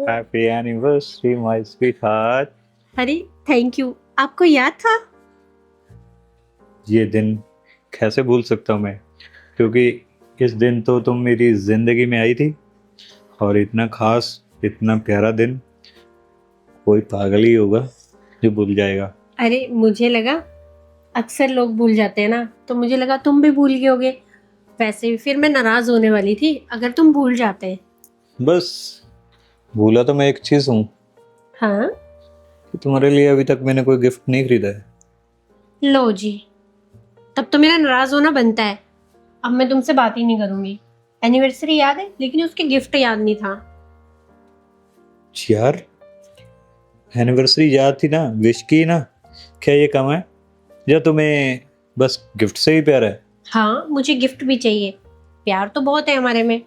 Happy anniversary my sweet heart. अरे thank you, आपको याद था? ये दिन कैसे भूल सकता हूँ मैं, क्योंकि इस दिन तो तुम मेरी जिंदगी में आई थी। और इतना खास, इतना प्यारा दिन कोई पागल ही होगा जो भूल जाएगा। अरे मुझे लगा अक्सर लोग भूल जाते हैं ना, तो मुझे लगा तुम भी भूल गए होगे। वैसे भी फिर मैं नाराज होने वाली थी अगर तुम भूल जाते। बस भूला तो मैं एक चीज हूँ हाँ, कि तुम्हारे लिए अभी तक मैंने कोई गिफ्ट नहीं खरीदा है। लो जी, तब तो मेरा नाराज होना बनता है। अब मैं तुमसे बात ही नहीं करूंगी। एनिवर्सरी याद है, लेकिन उसके गिफ्ट याद नहीं था। यार, एनिवर्सरी याद थी ना, विश की ना। क्या ये कम है या तुम्हें बस गिफ्ट से ही प्यार है? हाँ, मुझे गिफ्ट भी चाहिए। प्यार तो बहुत है हमारे में,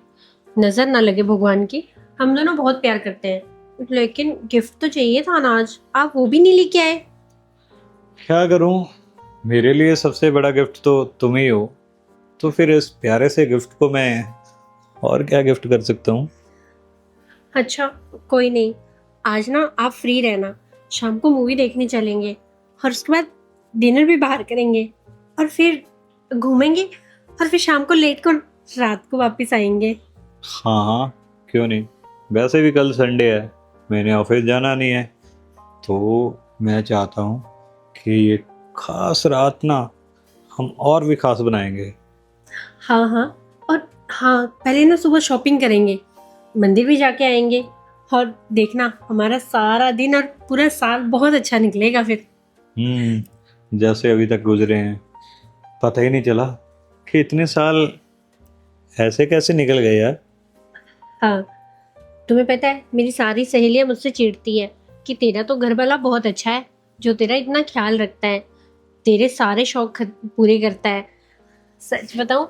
नजर ना लगे भगवान की। हम दोनों बहुत प्यार करते हैं, लेकिन गिफ्ट तो चाहिए था ना। आज आप वो भी नहीं लेके आए। क्या करूं, मेरे लिए सबसे बड़ा गिफ्ट तो तुम ही हो। तो फिर इस प्यारे से गिफ्ट को मैं और क्या गिफ्ट कर सकता हूँ? अच्छा, कोई नहीं। आज ना आप फ्री रहना, शाम को मूवी देखने चलेंगे और उसके बाद डिनर भी बाहर करेंगे और फिर घूमेंगे और फिर शाम को लेट को रात को वापस आएंगे। हाँ हाँ, क्यों नहीं। वैसे भी कल संडे है, मैंने ऑफिस जाना नहीं है। तो मैं चाहता हूँ कि ये खास रात ना हम और भी खास बनाएंगे। हाँ हाँ, और हाँ, पहले ना सुबह शॉपिंग करेंगे, मंदिर भी जाके आएंगे। और देखना हमारा सारा दिन और पूरा साल बहुत अच्छा निकलेगा फिर। जैसे अभी तक गुजरे हैं, पता ही नहीं चला कि इतने साल ऐसे कैसे निकल गए यार। हाँ, तुम्हें पता है मेरी सारी सहेलियां मुझसे चिढ़ती है कि तेरा तो घर वाला बहुत अच्छा है, जो तेरा इतना ख्याल रखता है, तेरे सारे शौक पूरे करता है। सच बताऊं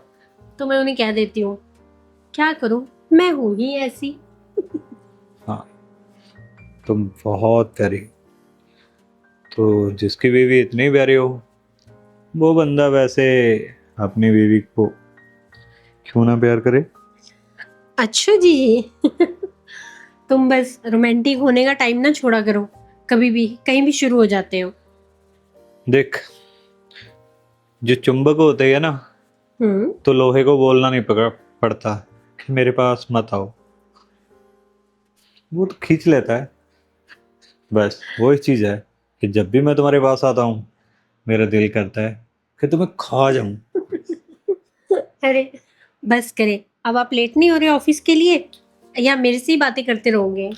तो मैं उन्हें कह देती हूँ, क्या करूं, मैं हूं ही ऐसी। हाँ, तुम बहुत प्यारी। तो जिसकी बीवी इतनी प्यारी हो, वो बंदा वैसे अपनी बीवी को क्यों ना प्यार करे? अच्छा जी। तुम बस रोमांटिक होने का टाइम ना छोड़ा करो, कभी भी कहीं भी शुरू हो जाते हो। देख, जो चुंबक होते हैं ना, हम्म। तो लोहे को बोलना नहीं पड़ता कि मेरे पास मत आओ। वो तो खींच लेता है। बस वही चीज है कि जब भी मैं तुम्हारे पास आता हूँ, मेरा दिल करता है कि तुम्हें खा जाऊं। अरे बस करे, अब आप लेट नहीं हो रहे ऑफिस के लिए, या मेरे से ही बातें करते रहोगे?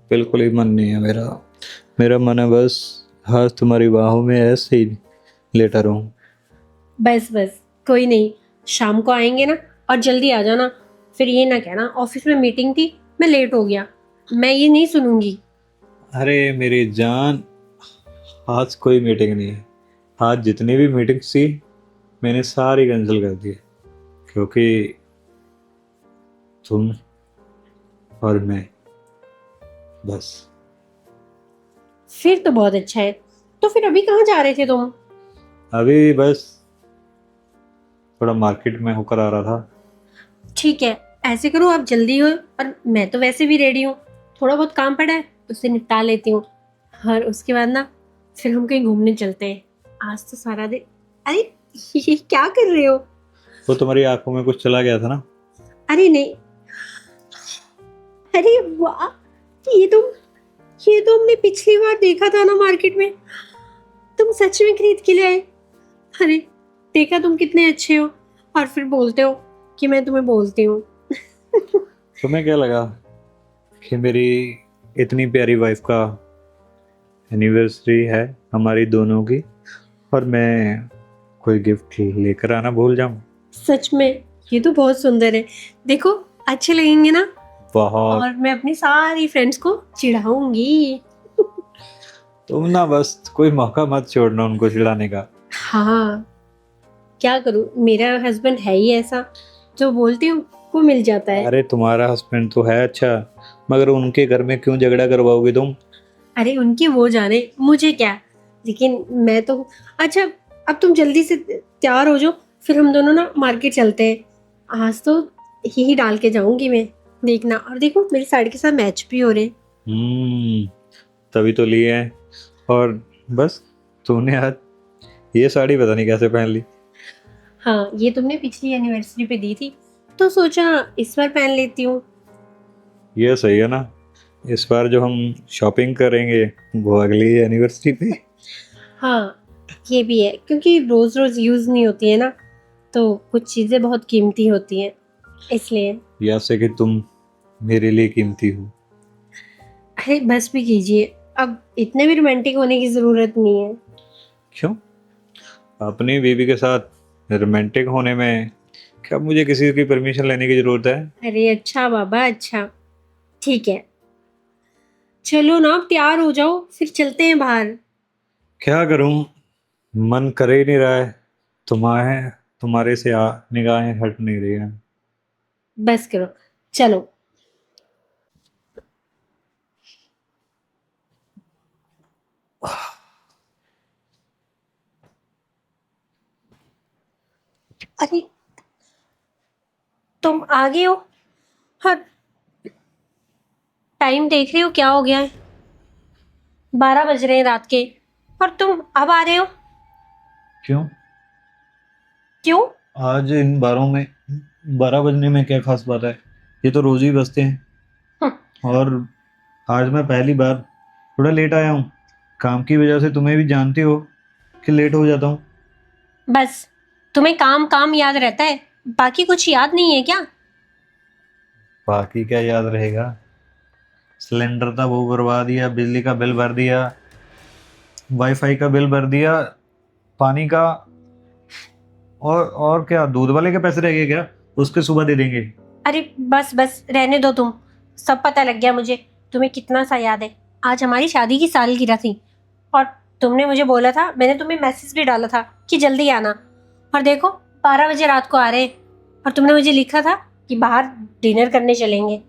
बिल्कुल ही मन नहीं है मेरा। मेरा मन है बस आज तुम्हारी बाहों में ऐसे ही लेटा रहूं। बस बस, कोई नहीं, शाम को आएंगे ना, और जल्दी आ जाना। फिर ये ना कहना ऑफिस में मीटिंग थी, मैं लेट हो गया। मैं ये नहीं सुनूंगी। अरे मेरी जान, आज कोई मीटिंग नहीं है। आज जितनी भी मीटिंग्स थी, मैंने सारी कैंसिल कर दी, क्योंकि तुम और मैं, बस। फिर तो बहुत अच्छा है। तो फिर अभी कहाँ जा रहे थे तुम? अभी बस थोड़ा मार्केट में होकर आ रहा था। ठीक है, ऐसे करो आप जल्दी हो, और मैं तो वैसे भी रेडी हूँ। थोड़ा बहुत काम पड़ा है उससे निपटा लेती हूँ, और उसके बाद ना फिर हम कहीं घूमने चलते हैं। आज तो सारा दिन। अरे ये क्या कर रहे हो? वो तुम्हारी आंखों में कुछ चला गया था ना। अरे नहीं। अरे वाह, ये तुम ये तो हमने पिछली बार देखा था ना मार्केट में। तुम सच में खरीद के ले आए? अरे देखा, तुम कितने अच्छे हो, और फिर बोलते हो कि मैं तुम्हें बोलती हूँ। तुम्हें क्या लगा कि मेरी इतनी प्यारी वाइफ का एनिवर्सरी है हमारी दोनों की, और मैं कोई गिफ्ट लेकर आना भूल जाऊं? सच में ये तो बहुत सुंदर है। देखो, अच्छे लगेंगे ना? बहुत। और मैं अपनी सारी फ्रेंड्स को चिढ़ाऊंगी। तुम ना बस कोई मौका मत छोड़ना उनको चिढ़ाने का। हाँ, क्या करूँ, मेरा हस्बैंड है ही ऐसा, जो बोलती हूँ वो मिल जाता है। अरे तुम्हारा हस्बैंड तो है अच्छा, मगर उनके घर में क्यों झगड़ा करवाओगे तुम? अरे उनकी वो जाने, मुझे क्या। लेकिन मैं तो, अच्छा, अब तुम जल्दी से तैयार हो जाओ, फिर हम दोनों ना मार्केट चलते हैं। आज तो यही डाल के जाऊंगी मैं। देखना, और देखो मेरी साड़ी के साथ मैच भी हो रहे हैं। तभी तो लिए हैं। और बस तूने आज ये साड़ी पता नहीं कैसे पहन ली। हाँ, ये तुमने पिछली एनिवर्सरी पे दी थी, तो सोचा इस बार पहन लेती हूँ। ये सही है ना, इस बार जो हम शॉपिंग करेंगे वो अगली एनिवर्सरी पे। हाँ, ये भी है, क्योंकि रोज रोज यूज नहीं होती है ना, तो कुछ चीजें बहुत कीमती होती हैं, इसलिए। या से कि तुम मेरे लिए कीमती हो। अरे बस भी कीजिए, अब इतने भी रोमांटिक होने की जरूरत नहीं है। क्यों? अपनी बीवी के साथ रोमांटिक होने में क्या मुझे किसी की परमिशन लेने की जरूरत है? अरे अच्छा बाबा, अच्छा, ठीक है, चलो ना, अब तैयार हो जाओ, फिर चलते हैं बाहर। क्या करूं, मन कर ही नहीं रहा है। तुम्हारे से निगाहें हट नहीं रही हैं। बस करो, चलो। अरे तुम आ गए हो? हाँ, टाइम देख रहे हो क्या हो गया है? 12 बज रहे हैं रात के, और तुम अब आ रहे हो? क्यों? क्यों? आज इन 12 बजने में क्या खास बात है? ये तो रोज ही बजते हैं। हम्म, और आज मैं पहली बार थोड़ा लेट आया हूँ। काम की वजह से तुम्हें भी जानती हो कि लेट हो जाता हूँ। बस तुम्हें काम काम याद रहता है, बाकी कुछ याद नहीं है क्या? बाकी क्या याद रहेगा? सिलेंडर था वो भरवा दिया, बिजली का बिल भर दिया, वाईफाई का बिल भर दिया, पानी का। और क्या, दूध वाले के पैसे रह गए क्या? उसके सुबह दे देंगे। अरे बस बस रहने दो तुम, सब पता लग गया मुझे तुम्हें कितना सा याद है। आज हमारी शादी की सालगिरह थी, और तुमने मुझे बोला था, मैंने तुम्हें मैसेज भी डाला था कि जल्दी आना, और देखो 12 बजे रात को आ रहे हैं, और तुमने मुझे लिखा था कि बाहर डिनर करने चलेंगे।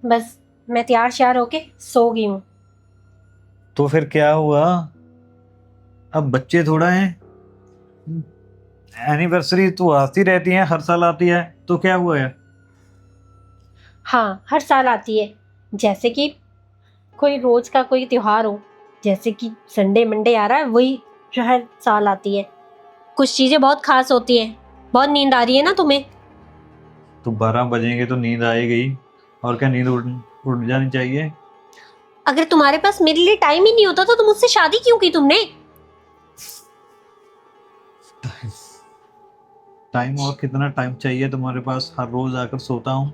बस मैं तैयार श्यार होके सो गई हूँ। तो फिर क्या हुआ? अब बच्चे थोड़ा हैं। एनिवर्सरी तो आती रहती है, हर साल आती है, तो क्या हुआ है? हाँ, हर साल आती है, जैसे कि कोई रोज का कोई त्योहार हो, जैसे कि संडे मंडे आ रहा है, वही हर साल आती है। कुछ चीजें बहुत खास होती हैं। बहुत नींद आ रही है ना तुम्हें? तो 12 बजेंगे तो नींद आएगी। और क्या, नींद उठ जानी चाहिए। अगर तुम्हारे पास मेरे लिए टाइम ही नहीं होता तो तुम मुझसे शादी क्यों की तुमने? टाइम, और कितना टाइम चाहिए तुम्हारे पास? हर रोज आकर सोता हूँ,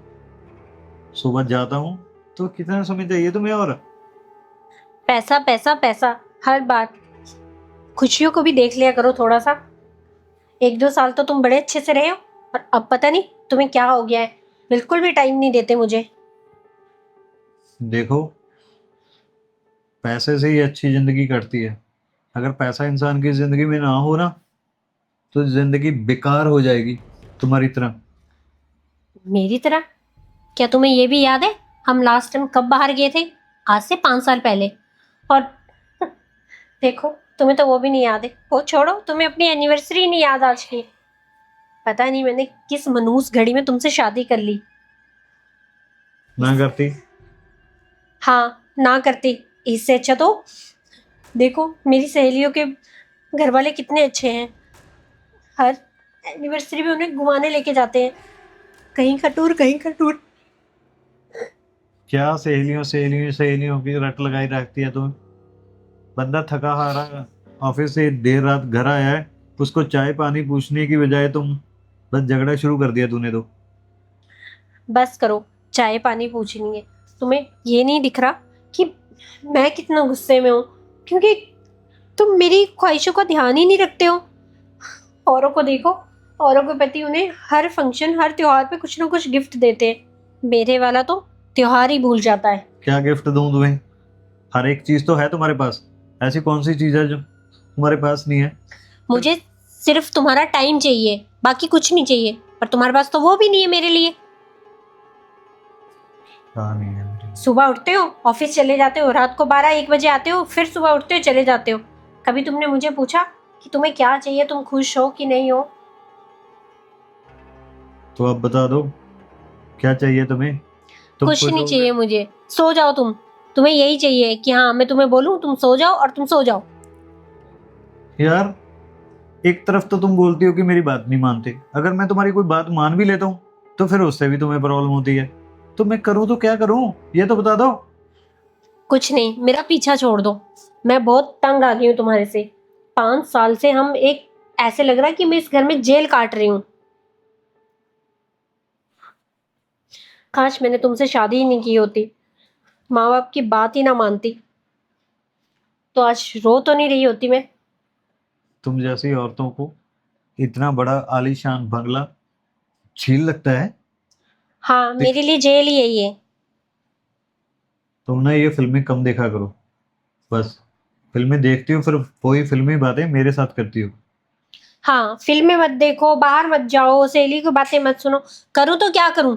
सुबह जाता हूँ, तो कितना समय चाहिए तुम्हें? और पैसा पैसा पैसा, हर बात। खुशियों को भी देख लिया करो थोड़ा सा। 1-2 साल तो तुम बड़े अच्छे से रहे हो, और अब पता नहीं तुम्हें क्या हो गया है, बिल्कुल भी टाइम नहीं देते मुझे। देखो, पैसे से ही अच्छी जिंदगी कटती है। अगर पैसा इंसान की जिंदगी में ना हो ना, तो जिंदगी बेकार हो जाएगी, तुम्हारी तरह। मेरी तरह? क्या तुम्हें ये भी याद है हम लास्ट टाइम कब बाहर गए थे? आज से 5 साल पहले। और देखो, तुम्हें तो वो भी नहीं याद है। वो छोड़ो, तुम्हें अपनी एनिवर्सरी नहीं याद आज की। पता नहीं मैंने किस मनूस घड़ी में तुमसे शादी कर ली। ना करती। हाँ, ना करती। इससे अच्छा तो देखो मेरी सहेलियों के घर वाले कितने अच्छे हैं। हर एनिवर्सरी में उन्हें घुमाने लेके जाते हैं, कहीं का टूर कहीं का टूर। क्या सहेलियों सहेलियों सहेलियों की रट लगाई रखती है तुम्हें? बंदा थका हारा ऑफिस से देर रात घर आया है, उसको चाय पानी पूछने की बजाय तुम बस झगड़ा शुरू कर दिया तूने तो। बस करो, चाय पानी पूछनी है। तुम्हें ये नहीं दिख रहा कि मैं कितना गुस्से में हूँ, क्योंकि तुम मेरी ख्वाहिशों का ध्यान ही नहीं रखते हो। औरों को देखो, औरों के पति उन्हें हर फंक्शन हर त्योहार पे कुछ ना कुछ गिफ्ट देते हैं, मेरे वाला तो त्योहार ही भूल जाता है। क्या गिफ्ट दूं तुम्हें? हर एक चीज तो है तुम्हारे पास। ऐसी कौन सी चीज है जो तुम्हारे पास नहीं है? मुझे सिर्फ तुम्हारा टाइम चाहिए, बाकी कुछ नहीं चाहिए, पर तुम्हारे पास तो वो भी नहीं है मेरे लिए। क्या नहीं है मेरे लिए? सुबह उठते हो, ऑफिस चले जाते हो, रात को 12-1 बजे आते हो, फिर सुबह उठते हो चले जाते हो। कभी तुमने मुझे पूछा कि तुम्हें क्या चाहिए, तुम खुश हो कि नहीं हो? तो अब बता दो, क्या चाहिए तुम्हें? तुम कुछ खुश नहीं हो चाहिए गए? मुझे, सो जाओ तुम। तुम्हें यही चाहिए कि हाँ मैं तुम्हें बोलूं तुम सो जाओ और तुम सो जाओ। यार एक तरफ तो तुम बोलती हो कि मेरी बात नहीं मानते, अगर मैं तुम्हारी कोई बात मान भी लेता हूँ तो फिर उससे भी तुम्हें प्रॉब्लम होती है। तो मैं करूँ तो क्या करूँ, ये तो बता दो। कुछ नहीं, मेरा पीछा छोड़ दो। मैं बहुत तंग आ गई हूँ तुम्हारे से। 5 साल से हम एक, ऐसे लग रहा है कि मैं इस घर में जेल काट रही हूँ। काश मैंने तुमसे शादी ही नहीं की होती, माँ बाप की बात ही ना मानती, तो आज रो तो नहीं रही होती मैं। तुम जैसी औरतों को इतना बड़ा आलीशान बंगला झील लगता है? हाँ, देख, मेरे लिए जेल ही है ये। तुम ना ये फिल्में कम देखा करो, बस। फिल्में देखती हो फिर वही फिल्मी बातें मेरे साथ करती हो। हाँ, फिल्में मत देखो, बाहर मत जाओ, सहेली की बातें मत सुनो। करूँ तो क्या करूँ?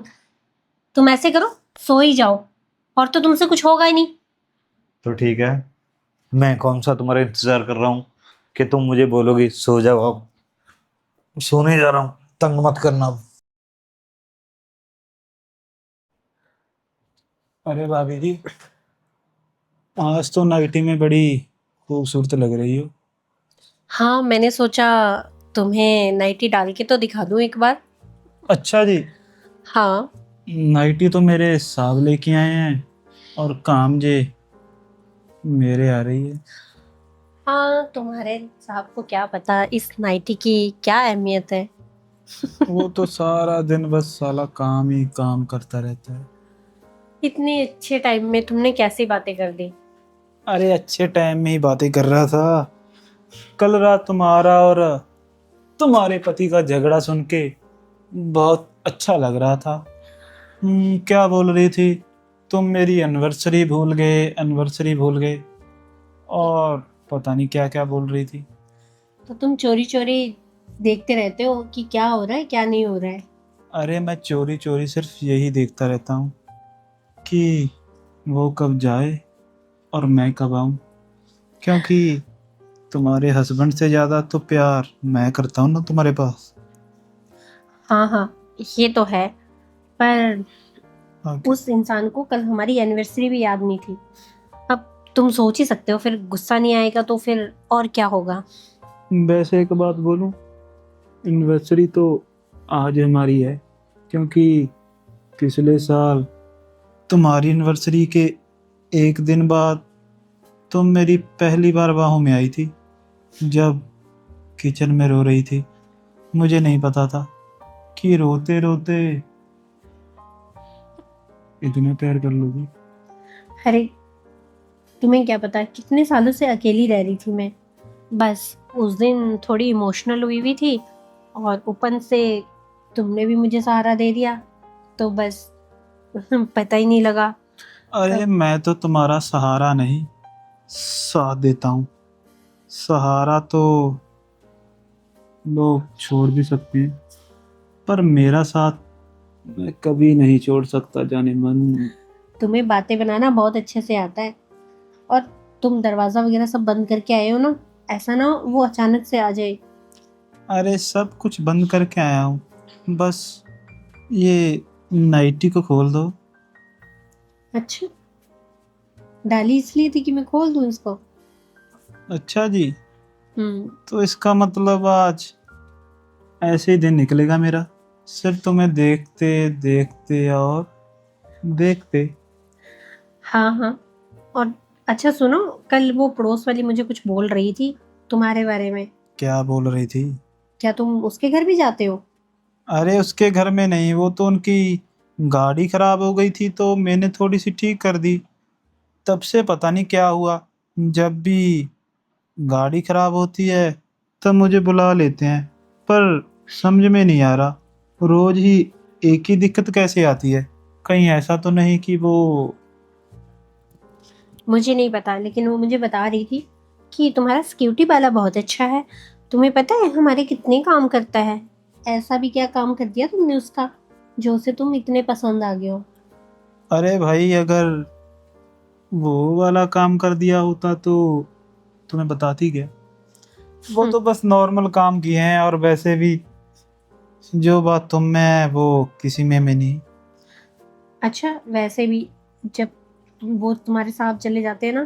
तुम ऐसे करो, सो ही जाओ, और तो तुमसे कुछ होगा ही नहीं। तो ठीक है, मैं कौन सा तुम्हारा इंतजार कर रहा हूँ कि तुम मुझे बोलोगी सो जाओ। अब सोने जा रहा हूँ, तंग मत करना अब। अरे भाभी जी, आज तो नाइटी में बड़ी खूबसूरत लग रही हो। हाँ, मैंने सोचा तुम्हें नाइटी डाल के तो दिखा दूं एक बार। अच्छा जी। हाँ। नाइटी तो मेरे साहब लेके आए हैं और काम जे मेरे आ रही है। हाँ, तुम्हारे साहब को क्या पता इस नाइटी की क्या अहमियत है। वो तो सारा दिन बस साला काम ही काम करता रहता है। इतने अच्छे टाइम में तुमने कैसी बातें कर दी। अरे अच्छे टाइम में ही बातें कर रहा था। कल रात तुम्हारा और तुम्हारे पति का झगड़ा सुन के बहुत अच्छा लग रहा था। क्या बोल रही थी? तुम मेरी एनिवर्सरी भूल गए, एनिवर्सरी भूल गए, और पता नहीं क्या क्या बोल रही थी। तो तुम चोरी चोरी देखते रहते हो कि क्या हो रहा है क्या नहीं हो रहा है। अरे मैं चोरी चोरी सिर्फ यही देखता रहता हूँ कि वो कब जाए और मैं कब आऊँ, क्योंकि तुम्हारे हस्बैंड से ज़्यादा तो प्यार मैं करता हूँ ना तुम्हारे पास। हाँ हाँ, ये तो है, पर आगे। उस इंसान को कल हमारी एनिवर्सरी भी याद नहीं थी। अब तुम सोच ही सकते हो, फिर गुस्सा नहीं आएगा तो फिर और क्या होगा। वैसे एक बात बोलूं, एनिवर्सरी तो आज हमारी है, क्योंकि पिछले साल तुम्हारी एनिवर्सरी के एक दिन बाद तुम मेरी पहली बार बाहों में आई थी, जब किचन में रो रही थी। मुझे नहीं पता था कि रोते रोते इतना प्यार कर लोगी। अरे, तुम्हें क्या पता कितने सालों से अकेली रह रही थी मैं। बस उस दिन थोड़ी इमोशनल हुई हुई थी, और ऊपर से तुमने भी मुझे सहारा दे दिया, तो बस पता ही नहीं लगा अरे कब। मैं तो तुम्हारा सहारा नहीं, साथ देता हूँ। सहारा तो लोग छोड़ भी सकते हैं, पर मेरा साथ मैं कभी नहीं छोड़ सकता, जाने मन। तुम्हें बातें बनाना बहुत अच्छे से आता है, और तुम दरवाजा वगैरह सब बंद करके आए हो ना, ऐसा ना हो वो अचानक से आ जाए। अरे सब कुछ बंद करके आया हूँ, बस ये नाइटी को खोल दो। अच्छा, डाली इसलिए थी कि मैं खोल दूं इसको। अच्छा जी, हम्म। तो इसका मतलब आज ऐसे ही दिन निकलेगा मेरा, सिर्फ तुम्हें देखते देखते और देखते। हाँ हाँ, और अच्छा सुनो, कल वो पड़ोस वाली मुझे कुछ बोल रही थी तुम्हारे बारे में। क्या बोल रही थी? क्या तुम उसके घर भी जाते हो? अरे उसके घर में नहीं, वो तो उनकी गाड़ी खराब हो गई थी तो मैंने थोड़ी सी ठीक कर दी। तब से पता नहीं क्या हुआ, जब भी गाड़ी खराब होती है तब मुझे बुला लेते हैं, पर समझ में नहीं आ रहा रोज ही एक ही दिक्कत कैसे आती है। कहीं ऐसा तो नहीं कि वो। मुझे नहीं पता, लेकिन वो मुझे बता रही थी कि तुम्हारा सिक्योरिटी वाला बहुत अच्छा है। तुम्हें पता है हमारे कितने काम करता है। ऐसा भी क्या काम कर दिया तुमने उसका जो उसे तुम इतने पसंद आ गए हो। अरे भाई, अगर वो वाला काम कर दिया होता तो तुम्हें बताती क्या? वो तो बस नॉर्मल काम किए हैं, और वैसे भी जो बात तुम में है वो किसी में नहीं। अच्छा वैसे भी जब वो तुम्हारे साथ चले जाते हैं ना,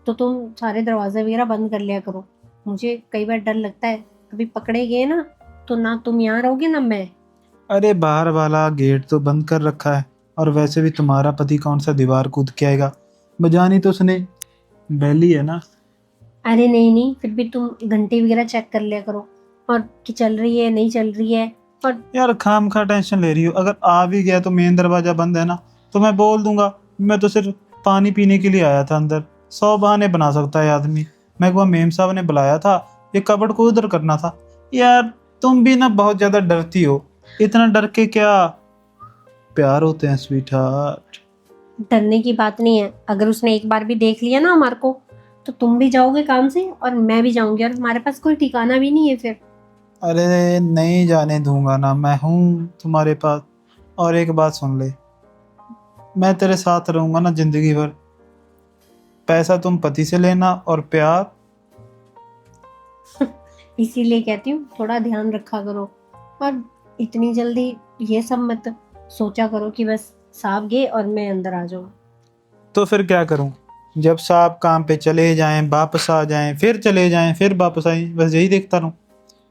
तो तुम सारे दरवाजे वगैरह बंद कर लिया करो। मुझे कई बार डर लगता है कभी पकड़े गए ना, तो ना तुम यहाँ रहोगे ना मैं। अरे बाहर वाला गेट तो बंद कर रखा है, और वैसे भी तुम्हारा पति कौन सा दीवार कूद के आएगा, बजानी तो उसने बैली है ना। अरे नहीं नहीं, फिर भी तुम घंटी वगैरह चेक कर लिया करो, और कि चल रही है नहीं चल रही है। और यार खाम खा टेंशन ले रही हो, अगर आ भी गया तो मेन दरवाजा बंद है ना, तो मैं बोल दूंगा मैं तो सिर्फ पानी पीने के लिए आया था अंदर। 100 बहाने बना सकता है आदमी। मैं को मेम साहब ने बुलाया था, ये कबर्ड को उधर करना था। यार तुम भी ना बहुत ज्यादा डरती हो, इतना डर के क्या प्यार होते हैं स्वीट हार्ट। डरने की बात नहीं है, अगर उसने एक बार भी देख लिया ना हमारे को, तो तुम भी जाओगे काम से और मैं भी जाऊंगी, और हमारे पास कोई ठिकाना भी नहीं है फिर। अरे नहीं जाने दूंगा ना, मैं हूँ तुम्हारे पास। और एक बात सुन ले, मैं तेरे साथ रहूंगा ना जिंदगी भर। पैसा तुम पति से लेना और प्यार। इसीलिए कहती हूँ थोड़ा ध्यान रखा करो, और इतनी जल्दी ये सब मत सोचा करो कि बस साहब गए और मैं अंदर आ जाऊँ। तो फिर क्या करूं, जब साहब काम पे चले जाएं वापस आ जाएं, फिर चले जाएं फिर वापस आएं, बस यही देखता रहूं।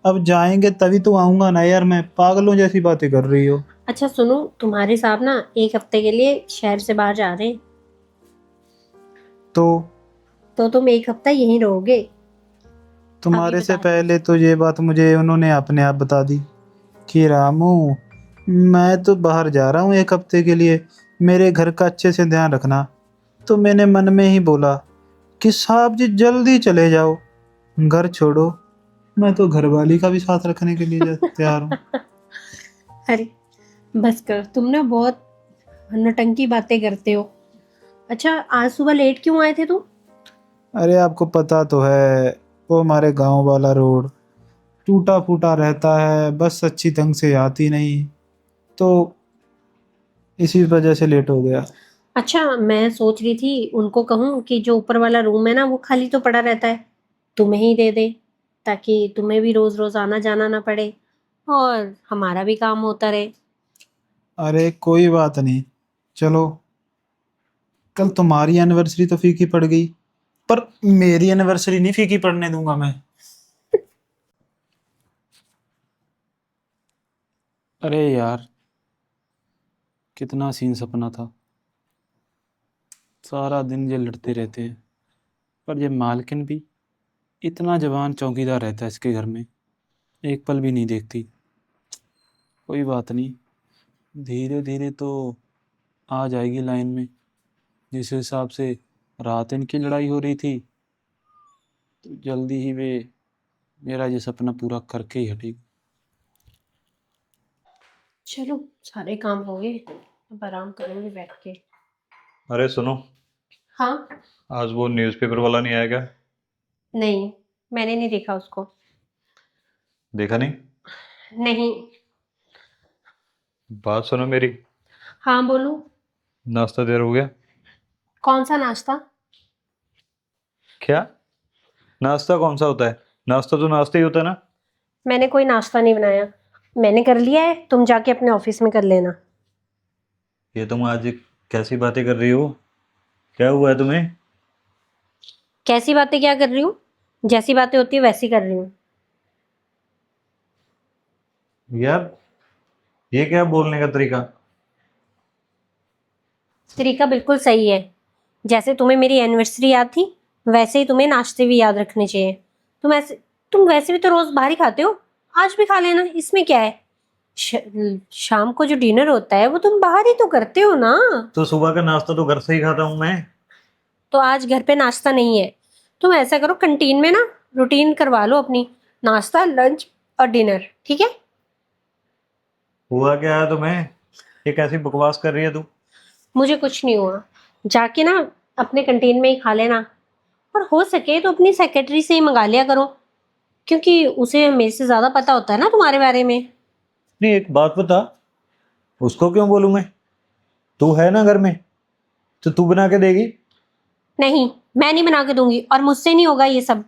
अब जाएंगे तभी तो आऊंगा ना यार, मैं पागलों जैसी बातें कर रही हो। अच्छा सुनो, तुम्हारे साहब ना 1 हफ्ते के लिए शहर से बाहर जा रहे हैं, तो तो तुम 1 हफ्ता यहीं रहोगे। अभी तुम्हारे से बता रही हूँ। पहले तो ये बात मुझे उन्होंने अपने आप बता दी कि रामू, मैं तो बाहर जा रहा हूँ 1 हफ्ते के लिए, मेरे घर का अच्छे से ध्यान रखना। तो मैंने मन में ही बोला कि साहब जी जल्दी चले जाओ, घर छोड़ो, मैं तो घरवाली का भी साथ रखने के लिए तैयार हूँ। अरे बस कर, तुम ना बहुत नौटंकी बातें करते हो। अच्छा आज सुबह लेट क्यों आए थे तुम? अरे आपको पता तो है, वो हमारे गांव वाला रोड टूटा फूटा रहता है, बस अच्छी ढंग से आती नहीं, तो इसी वजह से लेट हो गया। अच्छा मैं सोच रही थी उनको कहूँ कि जो ऊपर वाला रूम है ना वो खाली तो पड़ा रहता है, तुम्हें ही दे दे, ताकि तुम्हें भी रोज रोज आना जाना ना पड़े और हमारा भी काम होता रहे। अरे कोई बात नहीं, चलो। कल तुम्हारी एनिवर्सरी तो फीकी पड़ गई, पर मेरी एनिवर्सरी नहीं फीकी पड़ने दूंगा मैं। अरे यार कितना सीन सपना था, सारा दिन ये लड़ते रहते हैं, पर ये मालकिन भी इतना जवान चौकीदार रहता है इसके घर में, एक पल भी नहीं देखती। कोई बात नहीं, धीरे धीरे तो आ जाएगी लाइन में। जिस हिसाब से रात इनकी लड़ाई हो रही थी, तो जल्दी ही वे मेरा ये सपना पूरा करके ही हटेगी। चलो सारे काम हो गए, अब आराम करेंगे बैठ के। अरे सुनो, हाँ। आज वो न्यूज़पेपर वाला नहीं आएगा? नहीं, मैंने नहीं देखा उसको। देखा नहीं? नहीं। बात सुनो मेरी। हाँ बोलो। नाश्ता देर हो गया। कौन सा नाश्ता? क्या? नाश्ता कौन सा होता है? नाश्ता तो नाश्ता ही होता है ना। मैंने कोई नाश्ता नहीं बनाया, मैंने कर लिया है, तुम जाके अपने ऑफिस में कर लेना। ये तुम आज कैसी बातें कर रही हो? क्या हुआ है तुम्हें? कैसी बातें क्या कर रही हूँ? जैसी बातें होती है वैसी कर रही हूँ। यार ये क्या बोलने का तरीका? तरीका बिल्कुल सही है, जैसे तुम्हें मेरी एनिवर्सरी याद थी वैसे ही तुम्हें नाश्ते भी याद रखने चाहिए। तुम वैसे भी तो रोज बाहर ही खाते हो, आज भी खा लेना, इसमें क्या है। शाम को जो डिनर होता है वो तुम बाहर ही तो करते हो ना। तो सुबह का नाश्ता तो घर से ही खाता हूँ मैं। तो आज घर पे नाश्ता नहीं है, तुम ऐसा करो कैंटीन में ना रूटीन करवा लो अपनी, नाश्ता लंच और डिनर, ठीक है। हुआ क्या है तुम्हें? ये कैसी बकवास कर रही है तू? मुझे कुछ नहीं हुआ, जाके ना अपने कैंटीन में ही खा लेना, और हो सके तो अपनी सेक्रेटरी से ही मंगा लिया करो, क्योंकि उसे मेरे से ज्यादा पता होता है ना तुम्हारे बारे में। नहीं, एक बात बता, उसको क्यों बोलूं मैं? तू है ना घर में, तो तू बना के देगी। नहीं, मैं नहीं बना के दूंगी, और मुझसे नहीं होगा ये सब।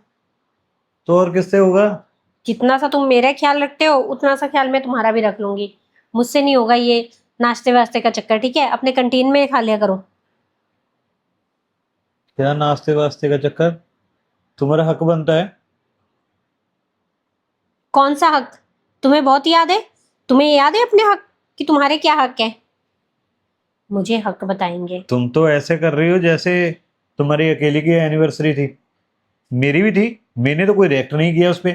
तो और किससे होगा? जितना सा तुम मेरा ख्याल रखते हो उतना सा ख्याल मैं तुम्हारा भी रख लूंगी। मुझसे नहीं होगा ये नाश्ते वास्ते का चक्कर, ठीक है? अपने कैंटीन में खा लिया करो। क्या नाश्ते वास्ते का चक्कर? तुम्हारा हक बनता है। कौन सा हक? तुम्हें बहुत याद है? तुम्हें याद है अपने हक कि तुम्हारे क्या हक है? मुझे हक बताएंगे। तुम तो ऐसे कर रही हो जैसे तुम्हारी अकेली की एनिवर्सरी थी। मेरी भी थी, मैंने तो कोई रिएक्ट नहीं किया उस पे।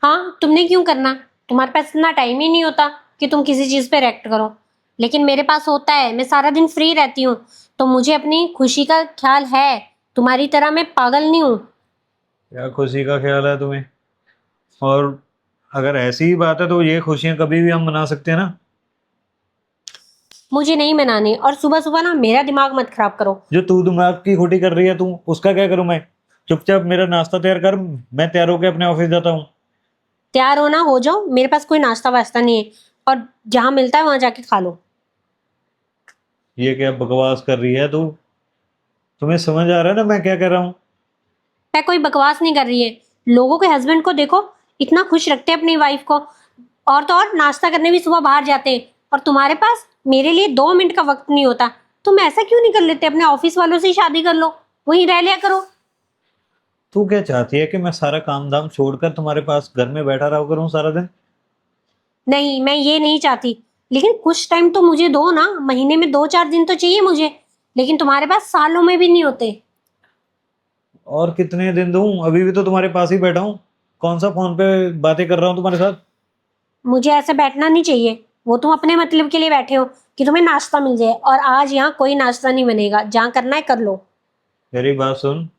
हाँ, तुमने क्यों करना? तुम्हारे पास इतना टाइम ही नहीं होता कि तुम किसी चीज पे रिएक्ट करो, लेकिन मेरे पास होता है। मैं सारा दिन फ्री रहती हूँ, तो मुझे अपनी खुशी का ख्याल है। तुम्हारी तरह मैं पागल नहीं हूँ। क्या खुशी का ख्याल है तुम्हें? और अगर ऐसी ही बात है तो ये खुशियां कभी भी हम मना सकते हैं ना। मुझे नहीं मनानी, और सुबह सुबह ना मेरा दिमाग मत खराब करो। जो तू दिमाग की खोटी कर रही है तू, उसका क्या करूं मैं? चुपचाप मेरा नाश्ता तैयार कर, मैं तैयार होकर अपने ऑफिस जाता हूँ। तैयार होना हो जाओ, मेरे पास कोई नाश्ता वास्ता नहीं है, और जहाँ मिलता है वहां जाके खा लो। ये क्या बकवास कर रही है तू? तुम्हें समझ आ रहा है ना मैं क्या कर रहा हूँ? मैं कोई बकवास नहीं कर रही है। लोगों के हस्बैंड को देखो, इतना खुश रखते हैं अपनी वाइफ को, और तो और नाश्ता करने भी सुबह बाहर जाते हैं, और तुम्हारे पास मेरे लिए 2 मिनट का वक्त नहीं होता। तुम ऐसा क्यों नहीं कर लेते? अपने ऑफिस वालों से ही शादी कर लो, वहीं रह लिया करो। तू क्या चाहती है कि मैं सारा काम धाम छोड़कर तुम्हारे पास घर में बैठा रहा करूँ सारा दिन? नहीं, मैं ये नहीं चाहती, लेकिन कुछ टाइम तो मुझे दो ना। महीने में 2-4 दिन तो चाहिए मुझे, लेकिन तुम्हारे पास सालों में भी नहीं होते। और कितने दिन दूं? अभी भी तो तुम्हारे पास ही बैठा हूँ। कौन सा फोन पे बातें कर रहा हूँ तुम्हारे साथ? मुझे ऐसे बैठना नहीं चाहिए। वो तुम अपने मतलब के लिए बैठे हो कि तुम्हें नाश्ता मिल जाए, और आज यहाँ कोई नाश्ता नहीं बनेगा। जहाँ करना है कर लो। मेरी बात सुन,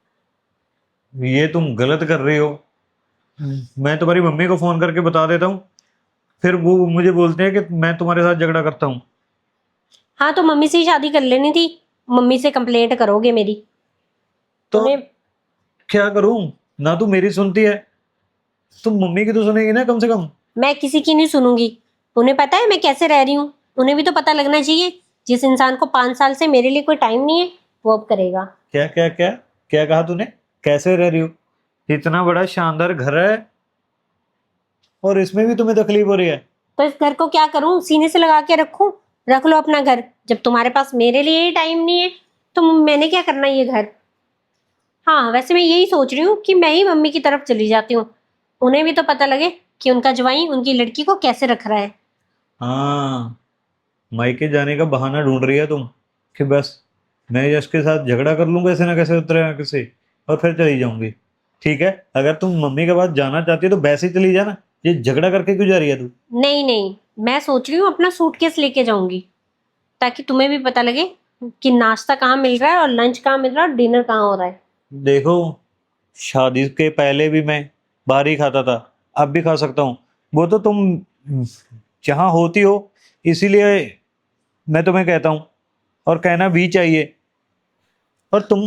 ये तुम गलत कर रही हो। मैं तुम्हारी मम्मी को फोन करके बता देता हूँ, फिर वो मुझे बोलते हैं कि मैं तुम्हारे साथ झगड़ा करता हूँ। हाँ, तो मम्मी से ही शादी कर लेनी थी। मम्मी से कंप्लेंट करोगे मेरी? तो तुम्हें क्या करूं? ना तू मेरी सुनती है, तुम मम्मी की तो सुनेगी ना कम से कम। मैं किसी की नहीं सुनूंगी। उन्हें पता है मैं कैसे रह रही हूँ। उन्हें भी तो पता लगना चाहिए। जिस इंसान को 5 साल से मेरे लिए कोई टाइम नहीं है, वो अब करेगा। क्या क्या क्या क्या कहा तूने? कैसे रह रही हो? इतना बड़ा शानदार घर है और इसमें भी तुम्हें तकलीफ हो रही है? तो इस घर को क्या करूं? सीने से लगा के रखूं? रख लो अपना घर। जब तुम्हारे पास मेरे लिए ही टाइम नहीं है, तो मैंने क्या करना ये घर? हाँ, वैसे मैं यही सोच रही हूँ कि मैं ही मम्मी की तरफ चली जाती हूँ। उन्हें भी तो पता लगे कि उनका जवाई उनकी लड़की को कैसे रख रहा है। हाँ, मायके जाने का बहाना ढूंढ रही है तुम कि बस मैं यश के साथ झगड़ा कर लूं कैसे ना कैसे तरह कैसे, और फिर चली जाऊंगी। ठीक है, अगर तुम मम्मी के पास जाना चाहती है तो वैसे ही चली जाना। ये झगड़ा करके क्यों जा रही है तू? नहीं नहीं, मैं सोच रही हूँ अपना सूटकेस लेके जाऊंगी, ताकि तुम्हें भी पता लगे कि नाश्ता कहाँ मिल रहा है, और लंच कहाँ मिल रहा है, और डिनर कहाँ हो रहा है। देखो, शादी के पहले भी मैं बाहर ही खाता था, अब भी खा सकता हूँ। वो तो तुम जहाँ होती हो इसीलिए मैं तुम्हें कहता हूँ, और कहना भी चाहिए। और तुम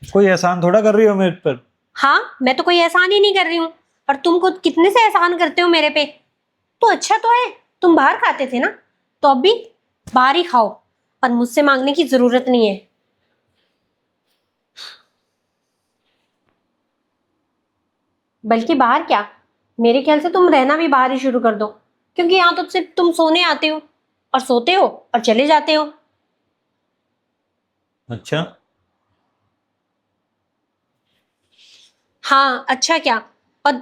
कोई एहसान थोड़ा कर रही हो मेरे पर। हाँ, मैं तो कोई एहसान ही नहीं कर रही हूँ। और तुम खुद कितने से एहसान करते हो मेरे पे। तो अच्छा तो है, तुम बाहर खाते थे ना, तो अब भी बाहर ही खाओ, और मुझसे मांगने की जरूरत नहीं है। बल्कि बाहर क्या, मेरे ख्याल से तुम रहना भी बाहर ही शुरू कर दो, क्योंकि यहाँ तो सिर्फ तुम सोने आते हो, और सोते हो, और चले जाते हो। अच्छा, हाँ, अच्छा क्या। और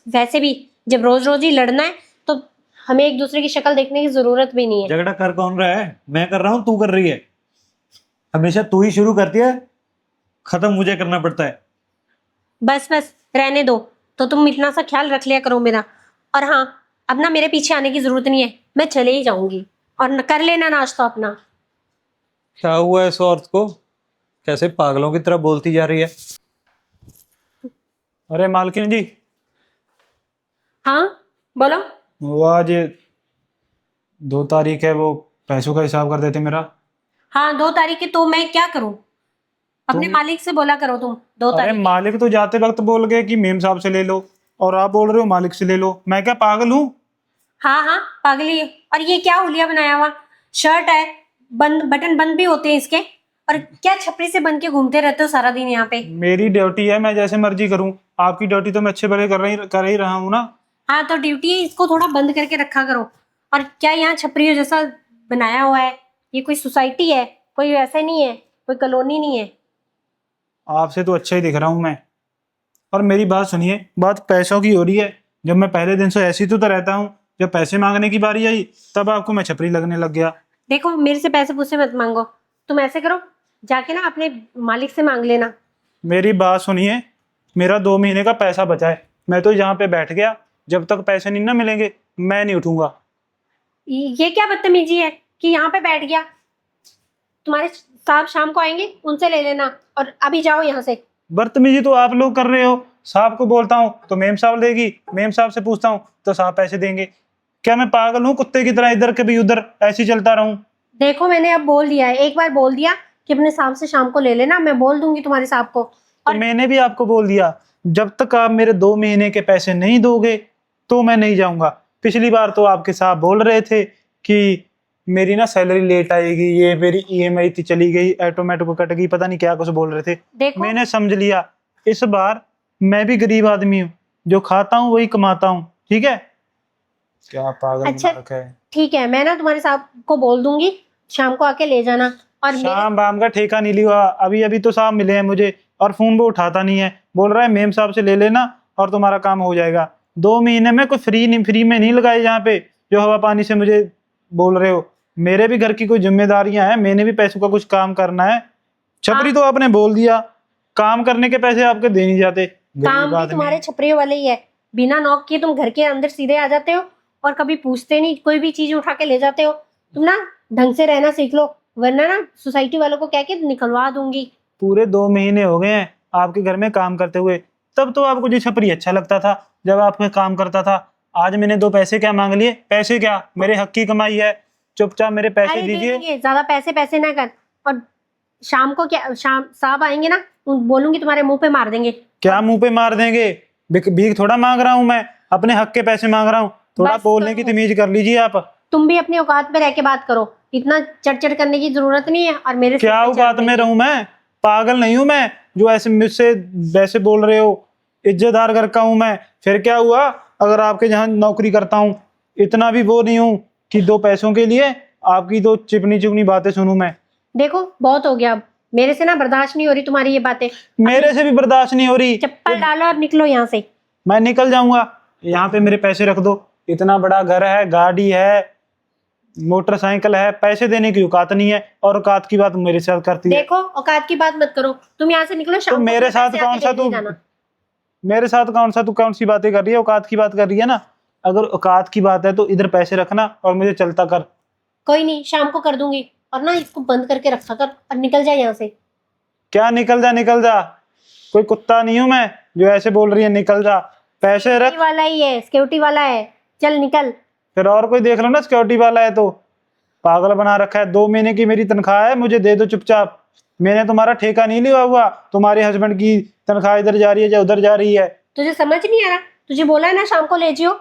वैसे भी जब रोज रोज ही लड़ना है, तो हमें एक दूसरे की शक्ल देखने की जरूरत भी नहीं है। झगड़ा कर कौन रहा है? मैं कर रहा हूँ, तू कर रही है? हमेशा तू ही शुरू करती है, खत्म मुझे करना पड़ता है। बस बस रहने दो। तो तुम इतना सा ख्याल रख लिया करो मेरा। और हाँ, अब ना मेरे पीछे आने की जरूरत नहीं है, मैं चले ही जाऊंगी। और कर लेना नाश्ता अपना। क्या हुआ इस औरत को? कैसे पागलों की तरह बोलती जा रही है? अरे मालकिन जी, हाँ, बोलो। वो आज 2 तारीख है, वो पैसों का हिसाब कर देते मेरा। हाँ, 2 तारीख है, तो मैं क्या करूं? अपने तो मालिक से बोला करो तुम। दो अरे तारीख है। मालिक तो जाते वक्त बोल गए कि मेम साहब से ले लो, और आप बोल रहे हो मालिक से ले लो। मैं क्या पागल हूँ? हाँ हाँ, पागली है। और ये क्या हुलिया बनाया हुआ? शर्ट है, बंद, बटन बंद भी होते हैं इसके। और क्या छपरी से बन के घूमते रहते हो सारा दिन यहाँ पे? मेरी ड्यूटी है, मैं जैसे मर्जी करूँ। आपकी ड्यूटी तो मैं अच्छे भले कर ही रहा हूँ ना। हाँ, तो ड्यूटी है, इसको थोड़ा बंद करके रखा करो। और क्या यहाँ छपरी हो जैसा बनाया हुआ है। ये कोई सोसाइटी है, कोई वैसा नहीं है, कोई कॉलोनी नहीं है। आपसे तो अच्छा ही दिख रहा हूँ मैं। और मेरी बात सुनिए, बात पैसों की हो रही है। जब मैं पहले दिन से ऐसी तो रहता हूँ, जब पैसे मांगने की बारी आई तब आपको मैं छपरी लगने लग गया। देखो मेरे से पैसे पूछे मत मांगो। तुम ऐसे करो, जाके ना अपने मालिक से मांग लेना। मेरी बात सुनिए, मेरा 2 महीने का पैसा बचा है। मैं तो यहाँ पे बैठ गया, जब तक पैसे नहीं ना मिलेंगे मैं नहीं उठूंगा। ये क्या बदतमीजी है कि यहाँ पे बैठ गया? तुम्हारे साहब शाम को आएंगे, उनसे ले लेना, और अभी जाओ यहाँ से। बदतमीजी तो आप लोग कर रहे हो। साहब को बोलता हूँ तो मेम साहब देगी, मेम साहब से पूछता हूँ तो साहब पैसे देंगे। क्या मैं पागल हूँ कुत्ते की तरह इधर कभी उधर ऐसे ही चलता रहूं? देखो मैंने अब बोल दिया है, एक बार बोल दिया कि अपने साहब से शाम को ले लेना, मैं बोल दूंगी तुम्हारे साहब को। तो मैंने भी आपको बोल दिया, जब तक आप मेरे 2 महीने के पैसे नहीं दोगे तो मैं नहीं जाऊंगा। पिछली बार तो आपके साहब बोल रहे थे कि मेरी ना सैलरी लेट आएगी, ये मेरी ईएमआई थी चली गई, ऑटोमेटिक कट गई, पता नहीं क्या कुछ बोल रहे थे। देखो मैंने समझ लिया, इस बार मैं भी गरीब आदमी हूँ, जो खाता हूँ वही कमाता हूँ। ठीक है? क्या पागल अच्छा, बना रखा है। ठीक है, मैं ना तुम्हारे साहब को बोल दूंगी, शाम को आके ले जाना। और शाम बाम का ठेका नहीं लिया, अभी अभी तो साहब मिले हैं मुझे और फोन भी उठाता नहीं है, बोल रहा है मेम साहब से ले लेना और तुम्हारा काम हो जाएगा। 2 महीने में कोई फ्री में नहीं लगाए यहाँ पे जो हवा पानी से मुझे बोल रहे हो। मेरे भी घर की कोई जिम्मेदारियां हैं, मैंने भी पैसों का कुछ काम करना है। छपरी तो आपने बोल दिया, काम करने के पैसे आपके दे नहीं जाते। काम गरीब भी आदमी। तुम्हारे छपरियों वाले ही है, बिना नॉक किए तुम घर के अंदर सीधे आ जाते हो और कभी पूछते नहीं, कोई भी चीज उठा के ले जाते हो। तुम ना ढंग से रहना सीख लो, वरना ना सोसाइटी वालों को कह के निकलवा दूंगी। पूरे 2 महीने हो गए हैं आपके घर में काम करते हुए, तब तो आपको जो छपरी अच्छा लगता था जब आपके काम करता था। आज मैंने 2 पैसे क्या मांग लिए? पैसे क्या, मेरे हक की कमाई है, चुपचाप मेरे पैसे अरे दे दीजिए। देंगे, ज्यादा पैसे पैसे ना कर। और शाम को क्या, शाम साहब आएंगे ना, बोलूंगी तुम्हारे मुंह पे मार देंगे। क्या मुंह पे मार देंगे? भीख थोड़ा मांग रहा हूँ मैं, अपने हक के पैसे मांग रहा हूँ। थोड़ा बस बोलने की करो। तमीज कर लीजिए आप। तुम भी अपनी औकात पे रह के बात करो, इतना चढ़ करने की जरूरत नहीं है। और मेरे सिर क्या पे औकात चढ़ में रही है। रहूं मैं? पागल नहीं हूं मैं जो ऐसे मुझसे वैसे बोल रहे हो। इज्जतदार घर का हूं मैं, फिर क्या हुआ अगर आपके जहां नौकरी करता हूं? इतना भी वो नहीं हूं कि 2 पैसों के लिए आपकी तो चिपनी चिपनी बातें सुनूं मैं। देखो बहुत हो गया अब, मेरे से ना बर्दाश्त नहीं हो रही तुम्हारी ये बातें। मेरे से भी बर्दाश्त नहीं हो रही। चप्पल डालो और निकलो यहाँ से। मैं निकल जाऊंगा, यहाँ पे मेरे पैसे रख दो। इतना बड़ा घर है, गाड़ी है, मोटरसाइकिल है, पैसे देने की औकात नहीं है और औकात की बात मेरे साथ करती है। देखो औकात की बात मत करो, तुम यहाँ से निकलो। शाम तो को मेरे अपने साथ पैसे कौन आके सा ले तू जाना। मेरे साथ कौन सी बातें कर रही है? औकात की बात कर रही है ना? अगर औकात की बात है तो इधर पैसे रखना और मुझे चलता कर। कोई नहीं, शाम को कर दूंगी। और ना इसको बंद करके रखा कर और निकल जा यहाँ से। क्या निकल जा निकल जा? कोई कुत्ता नहीं हूं मैं जो ऐसे बोल रही है निकल जा। पैसे रख। सिक्योरिटी वाला ही है, सिक्योरिटी वाला है, चल निकल। फिर और कोई देख लो ना, सिक्योरिटी वाला है तो। पागल बना रखा है। 2 महीने की मेरी तनख्वाह है, मुझे दे दो चुपचाप। मैंने तुम्हारा ठेका नहीं लिया हुआ, तुम्हारे हस्बैंड की तनख्वाह इधर जा रही है या उधर जा रही है। तुझे समझ नहीं आ रहा? तुझे बोला है ना शाम को ले जियो।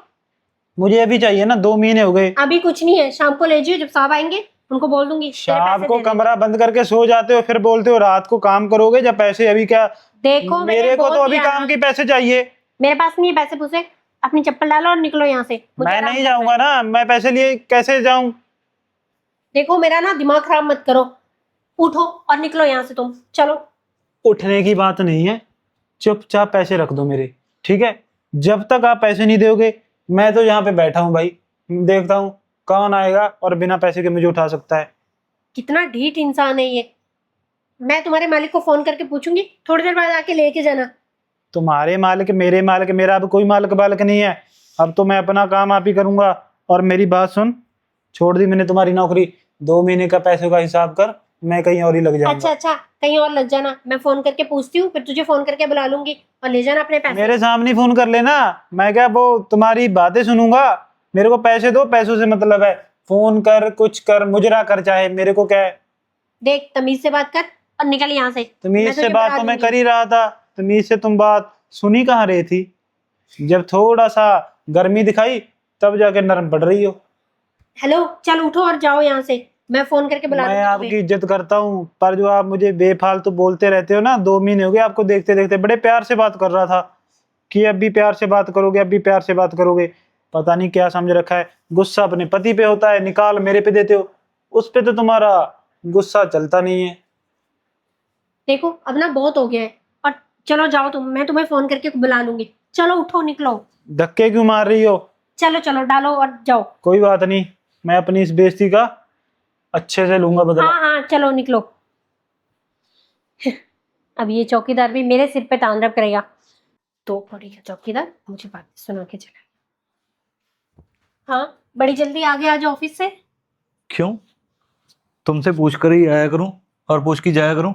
मुझे अभी चाहिए ना, 2 महीने हो गए। अभी कुछ नहीं है, शाम को ले जियो। जब साहब आएंगे उनको बोल दूंगी तेरे शाम पैसे को दे देंगे। कमरा बंद करके सो जाते हो, फिर बोलते हो रात को काम करोगे जब पैसे अभी क्या? देखो मेरे मैंने को बोल तो अभी दिया काम ना, के पैसे चाहिए। मेरे पास नहीं है पैसे पूसे। अपनी चप्पल डालो और निकलो यहाँ से। मुझे मैं आराम नहीं करना जाऊंगा है। ना, मैं पैसे लिए कैसे जाऊं? देखो मेरा ना दिमाग खराब मत करो, उठो और निकलो यहाँ से तुम, चलो। उठने की बात नहीं है, चुपचाप पैसे रख दो मेरे। ठीक है? जब तक आप पैसे नहीं दोगे मैं तो यहाँ पे बैठा हूँ भाई, देखता हूँ कौन आएगा और बिना पैसे के मुझे उठा सकता है। कितना ढीठ इंसान है ये। मैं तुम्हारे मालिक को फोन करके पूछूंगी, थोड़ी देर बाद आके लेके जाना। तुम्हारे मालिक मेरे मालिक, मेरा अब कोई मालिक बालिक नहीं है। अब तो मैं अपना काम आप ही करूंगा। और मेरी बात सुन, छोड़ दी मैंने तुम्हारी नौकरी। 2 महीने का पैसों का हिसाब कर, मैं कहीं और ही लग जाऊंगा। अच्छा, कहीं और लग जाना। मैं फोन करके पूछती हूँ, फिर तुझे फोन करके बुला लूंगी और ले जाना अपने पैसे। मेरे सामने फोन कर लेना, मैं क्या वो तुम्हारी बातें सुनूंगा? मेरे को पैसे दो, पैसों से मतलब है। फोन कर, कुछ कर, मुजरा कर, चाहे मेरे को क्या है। देख तमीज से बात कर और निकल यहाँ से। तमीज मैं से तुझे बात बुला तो मैं लूंगी। कर ही रहा था। तमीज से तुम बात सुनी कहाँ रही थी? जब थोड़ा सा गर्मी दिखाई तब जाके नरम पड़ रही हो। हेलो, चल उठो और जाओ यहाँ से। मैं फोन करके बुला मैं लूंगी आपकी तुम्हें। इज्जत करता हूँ, पर जो आप मुझे बेफालतू बोलते रहते हो ना, 2 महीने हो गए आपको देखते देखते। बड़े प्यार से बात कर रहा था कि अब भी प्यार से बात करोगे, अब भी प्यार से बात करोगे। पता नहीं क्या समझ रखा है। गुस्सा अपने पति पे होता है, निकाल मेरे पे देते हो। उस पे तो तुम्हारा गुस्सा चलता नहीं है। देखो अब ना बहुत हो गया है, और चलो जाओ तुम, मैं तुम्हें फोन करके बुला लूंगी। चलो उठो, निकलो। धक्के क्यों मार रही हो? चलो चलो डालो और जाओ। कोई बात नहीं, मैं अपनी इस बेइज्जती का अच्छे से लूंगा बदला। हाँ हाँ चलो निकलो। अब ये चौकीदार भी मेरे सिर पे तांडव करेगा। तो पड़ी का चौकीदार मुझे बात सुना के चला। हाँ बड़ी जल्दी आ गया आज ऑफिस से। क्यों? तुमसे पूछ कर ही आया करूं और पूछ के जाया करूं।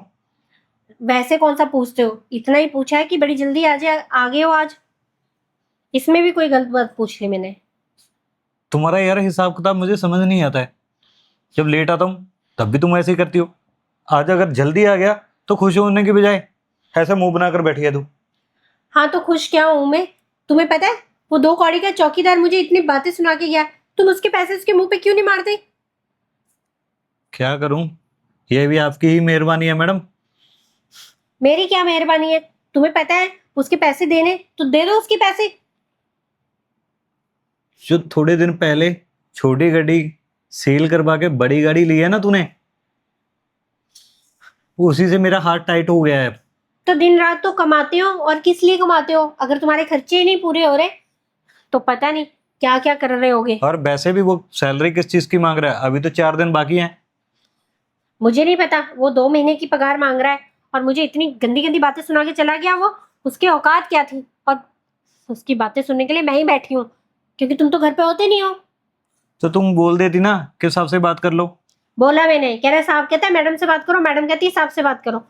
वैसे कौन सा पूछते हो, इतना ही पूछा है कि बड़ी जल्दी आ गए हो आज। इसमें भी कोई गलत बात पूछ ली मैंने? तुम्हारा यार हिसाब किताब मुझे समझ नहीं आता है। जब लेट आता हूँ तब भी तुम ऐसे ही करती हो। आज अगर जल्दी आ गया तो खुश होने की बजाय ऐसे मुंह बनाकर बैठी है तू। हाँ तो खुश क्या हूं मैं? तुम्हें पता है वो 2 कौड़ी का चौकीदार मुझे इतनी बातें सुना के गया, तुम उसके पैसे उसके मुंह पे क्यों नहीं मारते? क्या करूं, ये भी आपकी ही मेहरबानी है मैडम। मेरी क्या मेहरबानी है? तुम्हें पता है उसके पैसे देने तो दे दो उसके पैसे। जो थोड़े दिन पहले छोटी गाड़ी सेल करवा के बड़ी गाड़ी ली है ना तूने, उसी से मेरा हाथ टाइट हो गया है। तो दिन रात तो कमाते हो, और किस लिए कमाते हो? अगर तुम्हारे खर्चे ही नहीं पूरे हो रहे तो पता नहीं क्या क्या कर रहे होगे। और वैसे भी वो सैलरी किस चीज की मांग रहा है? अभी तो 4 दिन बाकी हैं। मुझे नहीं पता, वो 2 महीने की पगार मांग रहा है और मुझे इतनी गंदी गंदी बातें सुना के चला गया वो। उसकी औकात क्या थी? और उसकी बातें सुनने के लिए मैं ही बैठी हूँ, क्योंकि तुम तो घर पे होते नहीं हो। तो तुम बोल देती ना कि साहब से बात कर लो। बोला मैंने, कह रहा साहब कहता है मैडम से बात करो, मैडम कहती है साहब से बात करो।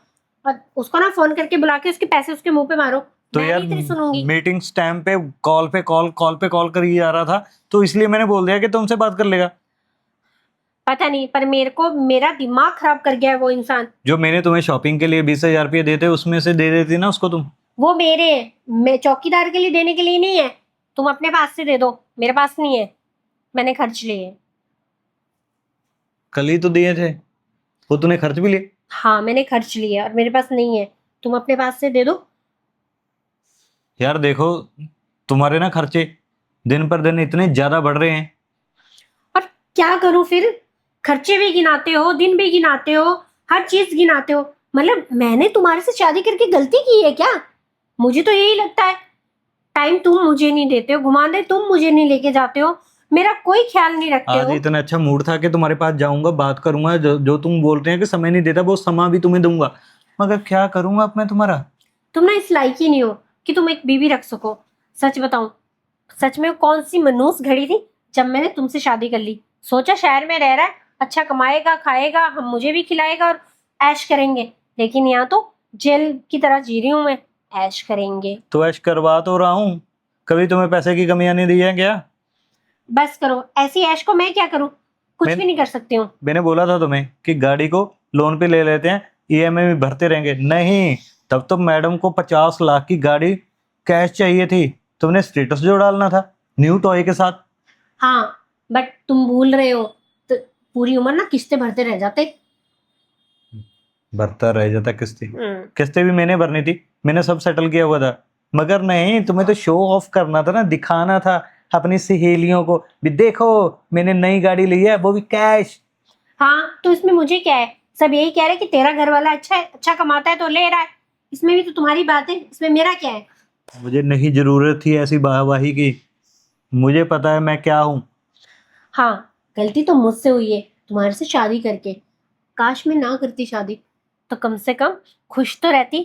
और उसको ना फोन करके बुला के उसके पैसे उसके मुंह पे मारो। तो मैं यार नहीं तेरी सुनूंगी। मीटिंग्स टाइम पे कॉल पे कॉल कर ही जा रहा था, तो इसलिए मैंने बोल दिया कि तुमसे बात कर लेगा। पता नहीं, पर मेरे को मेरा दिमाग खराब कर गया है वो इंसान। जो मैंने तुम्हें शॉपिंग के लिए 20,000 रुपये देते उसमें से दे देती ना उसको तुम। वो मेरे हैं, मैं चौकीदार के लिए देने के लिए नहीं है। तुम अपने पास से दे दो, मेरे पास नहीं है, मैंने खर्च लिए हैं। कल ही तो दिए थे, वो तूने खर्च भी लिए। हाँ मैंने खर्च लिए और मेरे पास नहीं है, तुम अपने पास से दे दो। यार देखो, तुम्हारे ना खर्चे दिन पर दिन इतने ज्यादा बढ़ रहे हैं। और क्या करूं फिर? खर्चे भी गिनाते हो, दिन भी गिनाते हो, हर चीज गिनाते हो। मतलब मैंने तुम्हारे से शादी करके गलती की है क्या? मुझे तो यही लगता है। टाइम तुम मुझे नहीं देते हो, घुमाने तुम मुझे नहीं लेके जाते हो, मेरा कोई ख्याल नहीं रखते आज हो। इतना अच्छा मूड था कि तुम्हारे पास जाऊंगा, बात करूंगा। जो तुम बोलते हैं कि समय नहीं देता, वो समय भी तुम्हें दूंगा, मगर क्या करूंगा अब मैं तुम्हारा। तुम ना इस लायक ही नहीं हो कि तुम एक बीवी रख सको। सच बताऊं, सच में कौन सी मनूस घड़ी थी जब मैंने तुमसे शादी कर ली। सोचा शहर में रह रहा है, अच्छा कमाएगा खाएगा, हम मुझे भी खिलाएगा और ऐश करेंगे। लेकिन यहाँ तो जेल की तरह जी रही हूं मैं। ऐश करेंगे? तो ऐश करवा तो रहा हूँ, कभी तुम्हें पैसे की कमी आने दी है क्या? बस करो, ऐसी ऐश को मैं क्या करूं? कुछ मैं- भी नहीं कर सकती हूँ। मैंने बोला था तुम्हें कि गाड़ी को लोन पे ले लेते हैं, ईएमआई भी भरते रहेंगे। नहीं, तब तो मैडम को 50 लाख की गाड़ी कैश चाहिए थी। तुमने स्टेटस जो डालना था न्यू टॉय के साथ। हाँ बट तुम भूल रहे हो, तो पूरी उम्र ना किस्तें भरते रह जाते। भरता रह जाता किस्तें। किस्तें भी मैंने भरनी थी, मैंने सब सेटल किया हुआ था। मगर नहीं, तुम्हें तो शो ऑफ करना था ना, दिखाना था अपनी सहेलियों को भी, देखो मैंने नई गाड़ी ली है, वो भी कैश। हाँ तो इसमें मुझे क्या है? सब यही कह रहे हैं कि तेरा घर वाला अच्छा है, अच्छा कमाता है तो ले रहा है। इसमें भी तो तुम्हारी बात है, इसमें मेरा क्या है? मुझे नहीं जरूरत थी ऐसी वाहवाही की, मुझे पता है मैं क्या हूँ। हाँ गलती तो मुझसे हुई है तुम्हारे से शादी करके। काश मैं ना करती शादी, तो कम से कम खुश तो रहती।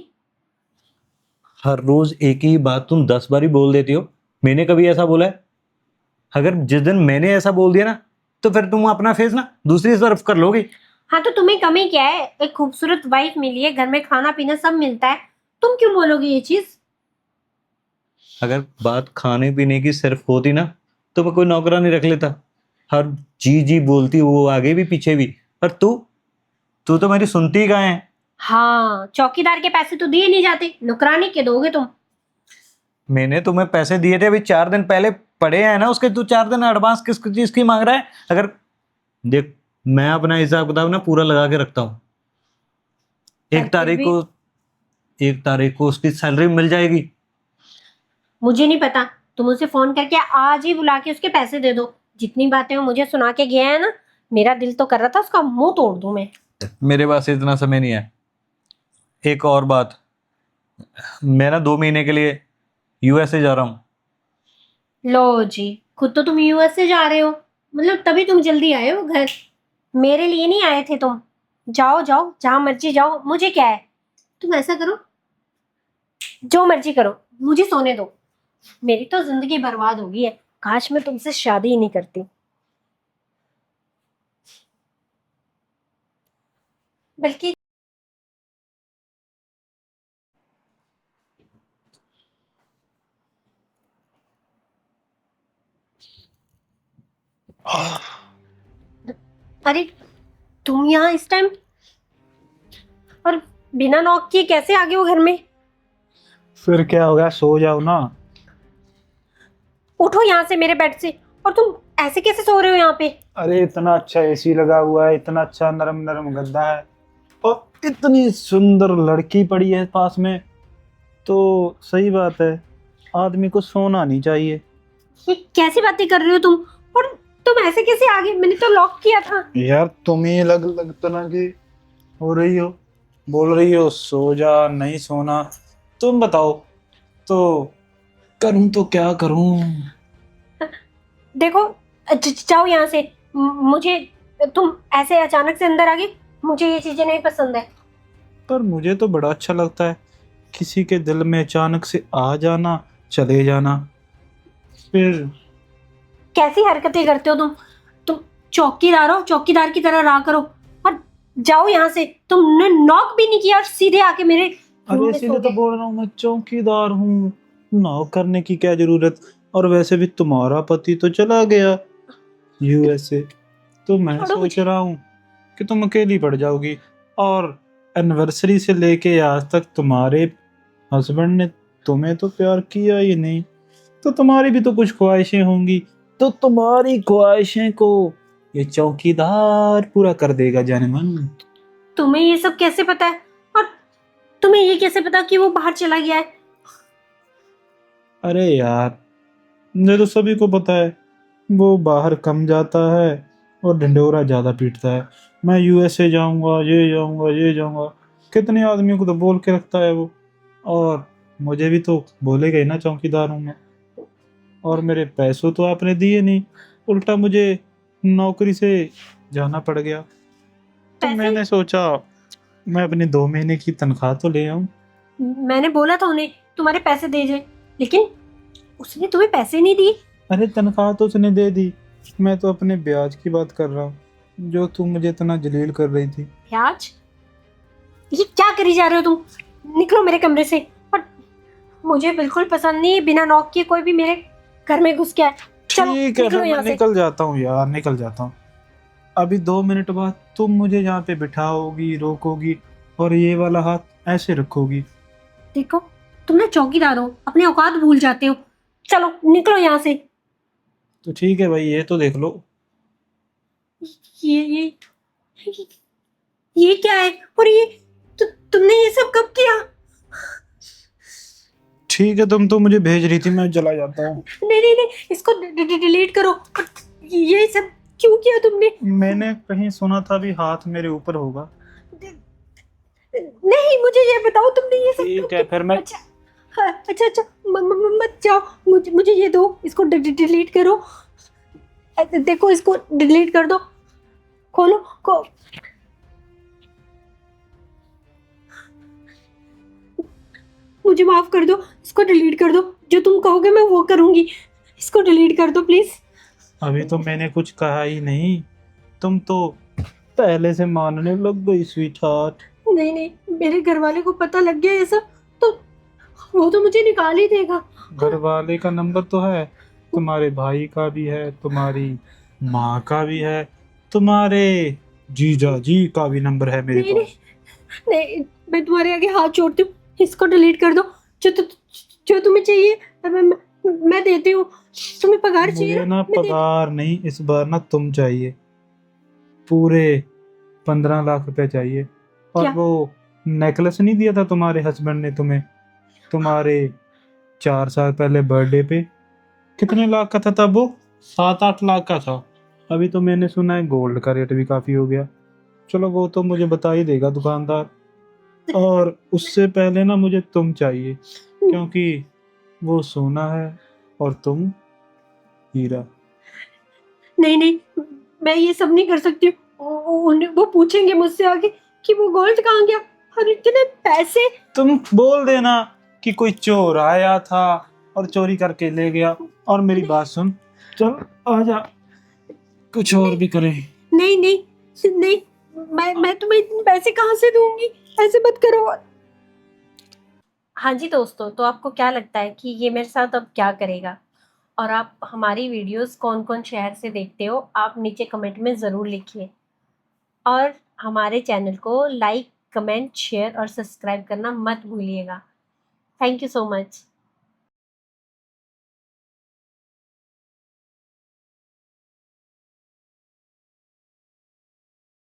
हर रोज एक ही बात तुम 10 बार ही बोल देती हो। मैंने कभी ऐसा बोला है? अगर जिस दिन मैंने ऐसा बोल दिया ना, तो फिर तुम अपना फेस ना दूसरी तरफ कर लोगी। हाँ तो तुम्हें कमी क्या है? एक खूबसूरत वाइफ मिली है, घर में खाना पीना सब मिलता है, तुम क्यों बोलोगे ये चीज? अगर बात खाने पीने की सिर्फ होती ना, तो मैं कोई नौकरानी रख लेता। हर जी जी बोलती, वो आगे भी पीछे भी। और तू तू तो मेरी सुनती कहाँ है? हाँ चौकीदार के पैसे तो दिए नहीं जाते, नौकरानी के दोगे तुम। मैंने तुम्हें पैसे दिए थे, अभी 4 दिन पहले पड़े हैं ना उसके। तू 4 दिन एडवांस किस चीज की मांग रहा है? अगर देख, मैं अपना हिसाब किताब ना पूरा लगा के रखता हूँ। पर एक फिर तारीख भी को 1 तारीख को उसकी सैलरी मिल जाएगी। मुझे नहीं पता, तुम उसे फोन करके आज ही बुला के उसके पैसे दे दो। जितनी बातें वो मुझे सुना के गया है ना, मेरा दिल तो कर रहा था उसका मुंह तोड़ दूं मैं। मेरे पास इतना समय नहीं है। एक और बात, मैं ना 2 महीने के लिए यूएसए जा रहा हूँ। लो जी, खुद तो तुम यूएस से जा रहे हो, मतलब तभी तुम जल्दी आए हो घर। मेरे लिए नहीं आए थे तुम। जाओ जाओ, जहां मर्जी जाओ, मुझे क्या है। तुम ऐसा करो, जो मर्जी करो, मुझे सोने दो। मेरी तो जिंदगी बर्बाद हो गई है। काश मैं तुमसे शादी ही नहीं करती। बल्कि अरे, तुम यहाँ इस टाइम और बिना नॉक किए कैसे आ गए हो घर में? फिर क्या हो गया, सो जाओ ना। उठो यहाँ से मेरे बेड से। और तुम ऐसे कैसे सो रहे हो यहाँ पे? अरे इतना अच्छा एसी लगा हुआ है, इतना अच्छा नरम नरम गद्दा है, और इतनी सुंदर लड़की पड़ी है पास में, तो सही बात है, आदमी को सोना नहीं चाहिए। ये कैसी बातें कर रहे हो तुम? और तुम ऐसे कैसे आ गए? मैंने तो लॉक किया था। यार तुम ही अलग अलग तरह की हो रही हो, बोल रही हो सो जा, नहीं सोना। तुम बताओ तो करूं तो क्या करूं। देखो, जाओ यहाँ से। मुझे, तुम ऐसे अचानक से अंदर आ गए, मुझे ये चीजें नहीं पसंद है। पर मुझे तो बड़ा अच्छा लगता है किसी के दिल में अचानक से आ जाना, चले जाना। फिर कैसी हरकतें करते हो तुम चौकीदार हो, चौकीदार की तरह रहा करो। और जाओ यहाँ से। तुमने नॉक भी नहीं किया और सीधे आके मेरे रूम अरे में सो इसीलिए तो गए। बोल रहा हूँ, मैं चौकीदार हूँ, नाव करने की क्या जरूरत। और वैसे भी तुम्हारा पति तो चला गया यूएसए, तो मैं छोड़ो सोच मुझे। रहा हूँ कि तुम अकेली पड़ जाओगी। और एनिवर्सरी से लेके आज तक तुम्हारे हस्बैंड ने तुम्हें तो प्यार किया ही नहीं, तो तुम्हारी भी तो कुछ ख्वाहिशें होंगी, तो तुम्हारी ख्वाहिशें को ये चौकीदार पूरा कर देगा जाने मन। तुम्हें ये सब कैसे पता है? और तुम्हें ये कैसे पता कि वो बाहर चला गया है? अरे यार, मुझे तो सभी को पता है, वो बाहर कम जाता है और ढिंढोरा ज्यादा पीटता है। मैं यूएसए जाऊंगा, ये जाऊंगा, ये जाऊंगा, कितने आदमियों को तो बोल के रखता है वो। और मुझे भी तो बोलेगा ही ना, चौकीदार हूं मैं। और मेरे पैसों तो आपने दिए नहीं, उल्टा मुझे नौकरी से जाना पड़ गया। तो पैसे? मैंने सोचा मैं अपनी 2 महीने की तनख्वाह तो ले आऊं। मैंने बोला था उन्हें तुम्हारे पैसे दे दे, लेकिन उसने तुम्हें पैसे नहीं दिए। अरे तनख्वाह तो उसने दे दी, मैं तो अपने ब्याज की बात कर रहा हूँ, जो तुम मुझे इतना जलील कर रही थी। ब्याज? ये क्या करी जा रहे हो तुम? निकलो मेरे कमरे से। और मुझे बिल्कुल पसंद नहीं है बिना नॉक किए कोई भी मेरे घर में घुस के आए। चलो ठीक है, निकलो फिर यहाँ मैं से। निकल जाता हूँ यार, निकल जाता हूँ। अभी 2 मिनट बाद तुम मुझे यहाँ पे बिठाओगी, रोकोगी, और ये वाला हाथ ऐसे रखोगी। देखो, तुम ना चौकीदार हो, अपने औकात भूल जाते हो। चलो निकलो यहाँ से। तो ठीक है भाई, ये तो देख लो। ये ये ये क्या है? और ये तुमने ये सब कब किया? ठीक है, तुम तो मुझे भेज रही थी, मैं चला जाता हूँ। नहीं नहीं नहीं, इसको डिलीट करो। और ये सब क्यों किया तुमने? मैंने कहीं सुना था भी हाथ मेरे ऊपर होगा। नहीं, मुझे ये बताओ तुमने ये सब ठीक क्यों है, किया? फिर मैं अच्छा, हाँ, अच्छा, मत जाओ। मुझे ये दो, इसको डिलीट करो। देखो, इसको डिलीट कर दो। खोलो को। मुझे माफ कर दो, इसको डिलीट कर दो। जो तुम कहोगे मैं वो करूंगी। इसको डिलीट कर दो प्लीज। अभी तो मैंने कुछ कहा ही नहीं, तुम तो पहले से मानने लग गई स्वीट हार्ट। नहीं नहीं, मेरे घर वाले को पता लग गया ये सब, तो वो तो मुझे निकाल ही देगा। घर वाले का नंबर तो है, तुम्हारे भाई का भी है, तुम्हारी माँ का भी है, तुम्हारे जीजा जी का भी नंबर है मेरे नहीं पास। नहीं, मैं तुम्हारे आगे हाथ जोड़ती हूँ, इसको डिलीट कर दो। जो तुम्हें चाहिए मैं देती हूँ। तुम्हें पगार चाहिए मुझे ना मैं देती पगार नहीं, इस बार ना तुम चाहिए, पूरे 15 लाख रुपए चाहिए। और क्या? वो नेकलेस नहीं दिया था तुम्हारे हस्बैंड ने तुम्हें, तुम्हारे 4 साल पहले बर्थडे पे, कितने लाख का था तब वो? 7-8 लाख का था। अभी तो मैंने सुना है गोल्ड का रेट भी काफ़ी हो गया। चलो वो तो मुझे बता ही देगा दुकानदार, और उससे पहले ना मुझे तुम चाहिए, क्योंकि वो सोना है और तुम हीरा। नहीं नहीं, मैं ये सब नहीं कर सकती। वो पूछेंगे मुझसे आगे कि वो गोल्ड कहाँ गया, और इतने पैसे। तुम बोल देना कि कोई चोर आया था और चोरी करके ले गया। और मेरी बात सुन, चल आजा, कुछ और भी करें। नहीं नहीं नहीं, मैं तुम्हें इतने पैसे कहाँ से दूंगी, ऐसे मत करो। हाँ जी दोस्तों, तो आपको क्या लगता है कि ये मेरे साथ अब क्या करेगा, और आप हमारी वीडियोस कौन कौन शहर से देखते हो, आप नीचे कमेंट में ज़रूर लिखिए। और हमारे चैनल को लाइक, कमेंट, शेयर और सब्सक्राइब करना मत भूलिएगा। Thank you so much.